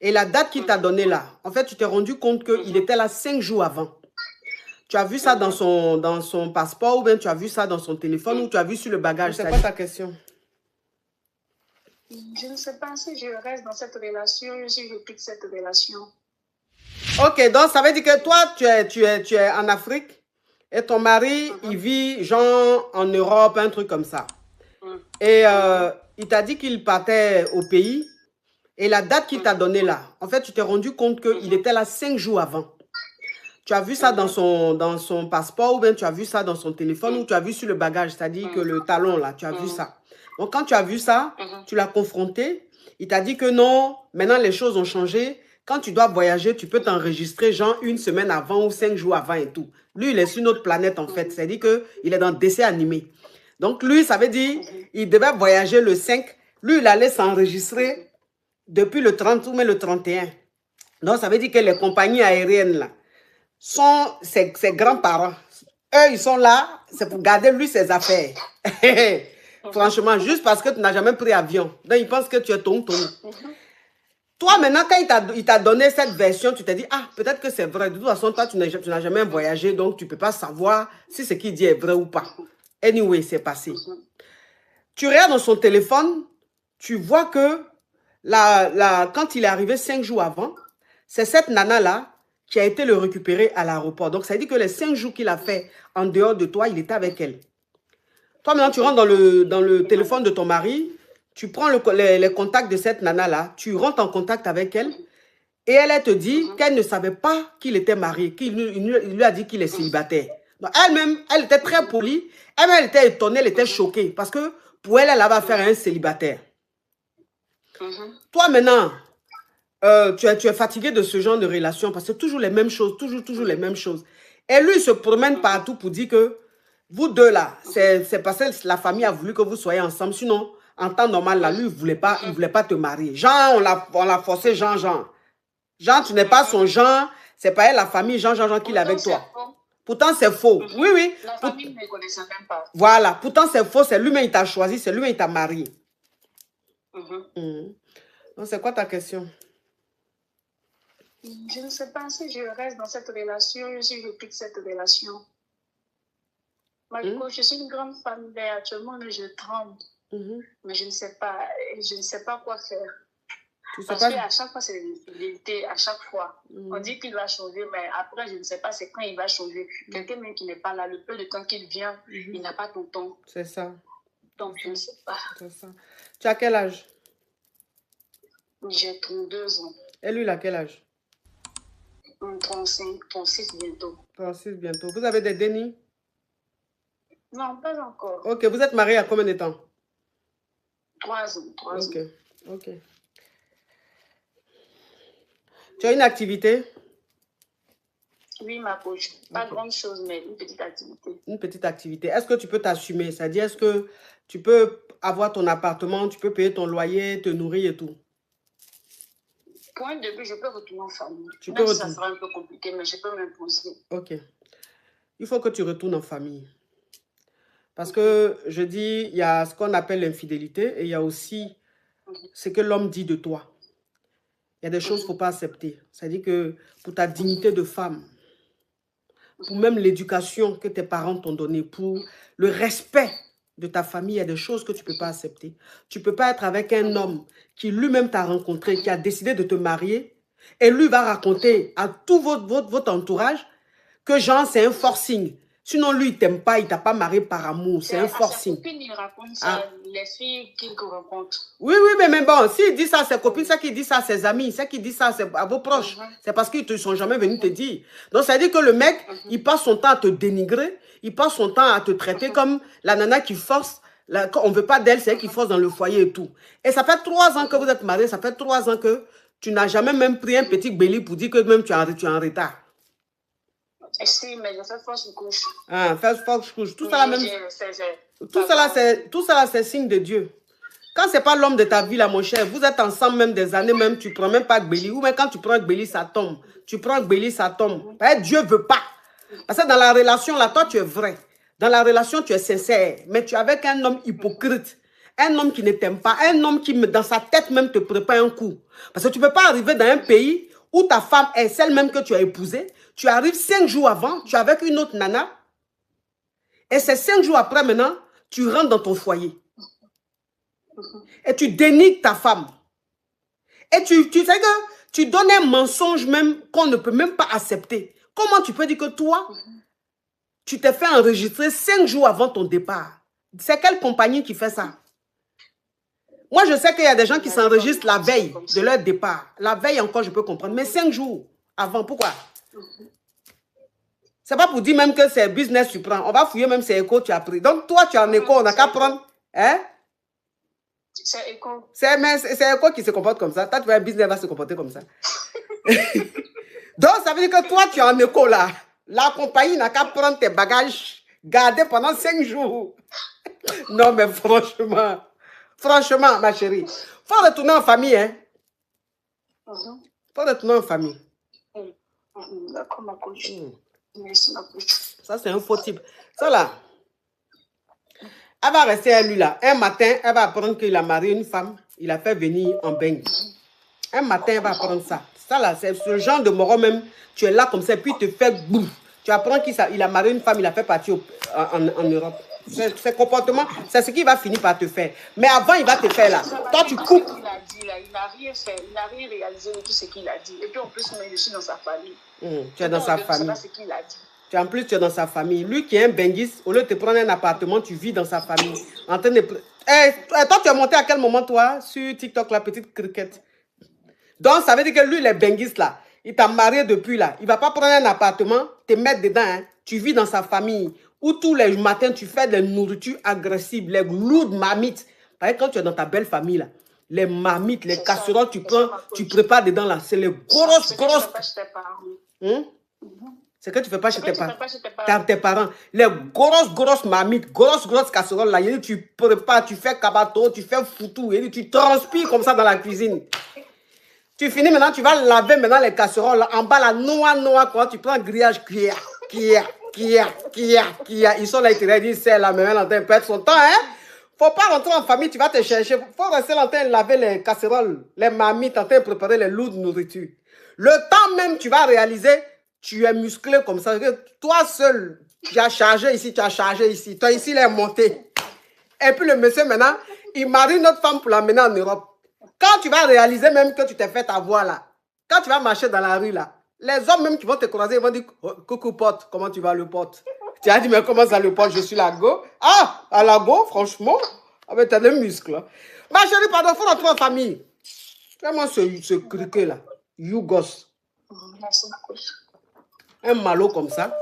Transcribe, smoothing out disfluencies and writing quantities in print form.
Et la date qu'il t'a donnée là, en fait, tu t'es rendu compte qu'il était là 5 jours avant. Tu as vu ça dans son passeport ou bien tu as vu ça dans son téléphone ou tu as vu sur le bagage. C'est quoi ta question? Je ne sais pas si je reste dans cette relation ou si je quitte cette relation. Ok, donc ça veut dire que toi, tu es en Afrique et ton mari, il vit genre en Europe, un truc comme ça. Et il t'a dit qu'il partait au pays. Et la date qu'il t'a donnée là, en fait, tu t'es rendu compte qu'il était là 5 jours avant. Tu as vu ça dans son passeport ou bien tu as vu ça dans son téléphone ou tu as vu sur le bagage, c'est-à-dire que le talon là, tu as vu ça. Donc quand tu as vu ça, tu l'as confronté, il t'a dit que non, maintenant les choses ont changé. Quand tu dois voyager, tu peux t'enregistrer genre 1 semaine avant ou 5 jours avant et tout. Lui, il est sur notre planète en fait, c'est-à-dire qu'il est dans le dessin animé. Donc lui, ça veut dire il devait voyager le 5, lui, il allait s'enregistrer depuis le 30 ou même le 31. Donc ça veut dire que les compagnies aériennes là, sont ses grands-parents. Eux, ils sont là, c'est pour garder lui ses affaires. Franchement, juste parce que tu n'as jamais pris avion. Donc, ils pensent que tu es tonton. Toi, maintenant, quand il t'a donné cette version, tu t'es dit, ah, peut-être que c'est vrai. De toute façon, toi, tu n'as jamais voyagé, donc tu ne peux pas savoir si ce qu'il dit est vrai ou pas. Anyway, c'est passé. Tu regardes dans son téléphone, tu vois que quand il est arrivé 5 jours avant, c'est cette nana-là qui a été le récupérer à l'aéroport. Donc, ça veut dire que les 5 jours qu'il a fait en dehors de toi, il était avec elle. Toi, maintenant, tu rentres dans le téléphone de ton mari, tu prends les contacts de cette nana-là, tu rentres en contact avec elle, et elle te dit qu'elle ne savait pas qu'il était marié, qu'il lui a dit qu'il est célibataire. Elle-même, elle était très polie, elle-même, elle était étonnée, elle était choquée, parce que pour elle, elle avait affaire à un célibataire. Toi, maintenant, tu es fatigué de ce genre de relation parce que toujours les mêmes choses, toujours les mêmes choses. Et lui, il se promène partout pour dire que vous deux là, c'est parce que la famille a voulu que vous soyez ensemble. Sinon, en temps normal, là, lui, il voulait pas te marier. Jean, on l'a forcé, Jean. Jean, tu n'es pas son Jean, c'est pas elle, la famille Jean qui est avec toi. Pourtant, c'est faux. Oui. La famille ne connaissait même pas. Voilà, pourtant, c'est faux, c'est lui-même qui t'a choisi, c'est lui-même qui t'a marié. Donc, c'est quoi ta question? Je ne sais pas si je reste dans cette relation ou si je quitte cette relation. Je suis une grande femme, mais actuellement, je tremble. Mais je ne sais pas quoi faire. Parce qu'à chaque fois, c'est l'infidélité, à chaque fois. On dit qu'il va changer, mais après, je ne sais pas c'est quand il va changer. Quelqu'un même qui n'est pas là, le peu de temps qu'il vient, il n'a pas ton temps. C'est ça. Donc, je ne sais pas. C'est ça. Tu as quel âge? J'ai 32 ans. Et lui, il a quel âge? 35, 36 bientôt. 36 bientôt. Vous avez des dénis? Non, pas encore. Ok, vous êtes marié à combien de temps? 3 ans. 3 ans. Ok. Tu as une activité? Oui, ma coach. Pas grande chose, mais une petite activité. Une petite activité. Est-ce que tu peux t'assumer? C'est-à-dire, est-ce que tu peux avoir ton appartement, tu peux payer ton loyer, te nourrir et tout? Pour un début, je peux retourner en famille. Tu Même peux si ça sera un peu compliqué, mais je peux m'imposer. Ok. Il faut que tu retournes en famille. Parce que, je dis, il y a ce qu'on appelle l'infidélité et il y a aussi ce que l'homme dit de toi. Il y a des choses qu'il ne faut pas accepter. C'est-à-dire que pour ta dignité de femme, pour même l'éducation que tes parents t'ont donnée, pour le respect de ta famille, il y a des choses que tu ne peux pas accepter. Tu ne peux pas être avec un homme qui lui-même t'a rencontré, qui a décidé de te marier, et lui va raconter à tout votre entourage que Jean, c'est un forcing. Sinon, lui, il ne t'aime pas, il ne t'a pas marié par amour. C'est un forcing. Sa copine, il raconte ça, les filles qu'il rencontre. Oui, mais bon, s'il dit ça à ses copines, c'est qu'il dit ça à ses amis, c'est qu'il dit ça à vos proches. C'est parce qu'ils ne sont jamais venus te dire. Donc, ça veut dire que le mec, il passe son temps à te dénigrer, il passe son temps à te traiter comme la nana qui force. On ne veut pas d'elle, c'est elle qui force dans le foyer et tout. Et ça fait 3 ans que vous êtes mariés, ça fait 3 ans que tu n'as jamais même pris un petit béli pour dire que même tu es en retard. Si, mais je fais force couche. Force couche. Tout ça, c'est signe de Dieu. Quand ce n'est pas l'homme de ta vie, là, mon cher, vous êtes ensemble même des années, même tu ne prends même pas Gbeli. Ou même quand tu prends Gbeli, ça tombe. Tu prends Gbeli, ça tombe. Dieu ne veut pas. Parce que dans la relation, là, toi, tu es vrai. Dans la relation, tu es sincère. Mais tu es avec un homme hypocrite. un homme qui ne t'aime pas, un homme qui, dans sa tête même, te prépare un coup. Parce que tu ne peux pas arriver dans un pays où ta femme est celle même que tu as épousée. Tu arrives 5 jours avant, tu es avec une autre nana. Et c'est 5 jours après, maintenant, tu rentres dans ton foyer. Et tu dénigres ta femme. Et tu sais que tu donnes un mensonge même qu'on ne peut même pas accepter. Comment tu peux dire que toi, tu t'es fait enregistrer 5 jours avant ton départ? C'est quelle compagnie qui fait ça? Moi, je sais qu'il y a des gens qui s'enregistrent la veille de leur départ. La veille encore, je peux comprendre. Mais 5 jours avant, pourquoi? C'est pas pour dire même que c'est business tu prends. On va fouiller même c'est écho tu as pris. Donc, toi, tu es en écho, on n'a qu'à prendre. Hein? C'est écho. C'est écho qui se comporte comme ça. Toi, tu vois, un business va se comporter comme ça. Donc, ça veut dire que toi, tu es en écho là. La compagnie n'a qu'à prendre tes bagages, garder pendant 5 jours. Non, mais franchement, ma chérie, faut retourner en famille, hein. Faut retourner en famille. D'accord, ma coach. Merci, ma coach. Ça, c'est un faux type. Ça, là, elle va rester à lui, là. Un matin, elle va apprendre qu'il a marié une femme. Il a fait venir en bain. Un matin, elle va apprendre ça. Ça, là, c'est ce genre de moro même. Tu es là comme ça, puis tu te fais boum. Tu apprends qu'il a marié une femme, il a fait partir en Europe. Ce comportement, c'est ce qu'il va finir par te faire. Mais avant, il va te faire là. Toi, tu coupes. Il n'a rien fait, il n'a rien réalisé de tout ce qu'il a dit. Et puis en plus, je suis dans sa famille. Tu es dans sa famille. C'est ce qu'il a dit. En plus, tu es dans sa famille. Lui qui est un benguiste, au lieu de te prendre un appartement, tu vis dans sa famille. En train de... toi, tu es monté à quel moment, toi, sur TikTok, la petite cricket? Donc, ça veut dire que lui, les benguistes, là, il t'a marié depuis, là. Il ne va pas prendre un appartement, te mettre dedans, hein. Tu vis dans sa famille. Où tous les matins, tu fais des nourritures agressives, les lourdes marmites. Par exemple, quand tu es dans ta belle famille, là, les marmites, les casseroles, tu prends, tu prépares dedans, là. C'est les grosses. C'est que tu ne fais pas chez tes parents. Les grosses marmites, grosses casseroles, là. Tu prépares, tu fais cabato, tu fais foutou, tu transpires comme ça dans la cuisine. Tu finis maintenant, tu vas laver maintenant les casseroles, là, en bas, la noix, quand tu prends un grillage, cuillère. Ils sont là, ils te disent, c'est la même, en train de perdre son temps, hein. Faut pas rentrer en famille, tu vas te chercher. Faut rester en train de laver les casseroles, les marmites, en train de préparer les lourdes nourritures. Le temps même, tu vas réaliser, tu es musclé comme ça. Toi seul, tu as chargé ici. Toi ici, il est monté. Et puis le monsieur, maintenant, il marie notre femme pour l'amener en Europe. Quand tu vas réaliser même que tu t'es fait avoir là, quand tu vas marcher dans la rue là, les hommes même qui vont te croiser, ils vont dire, oh, coucou pote, comment tu vas le pote? Tu as dit, mais comment ça le pote? Je suis la go. Ah, à la go, franchement, avec tes muscles. Ma chérie, pardon, il faut rentrer en famille. Fais-moi ce criquet là, you gosse. Un malo comme ça.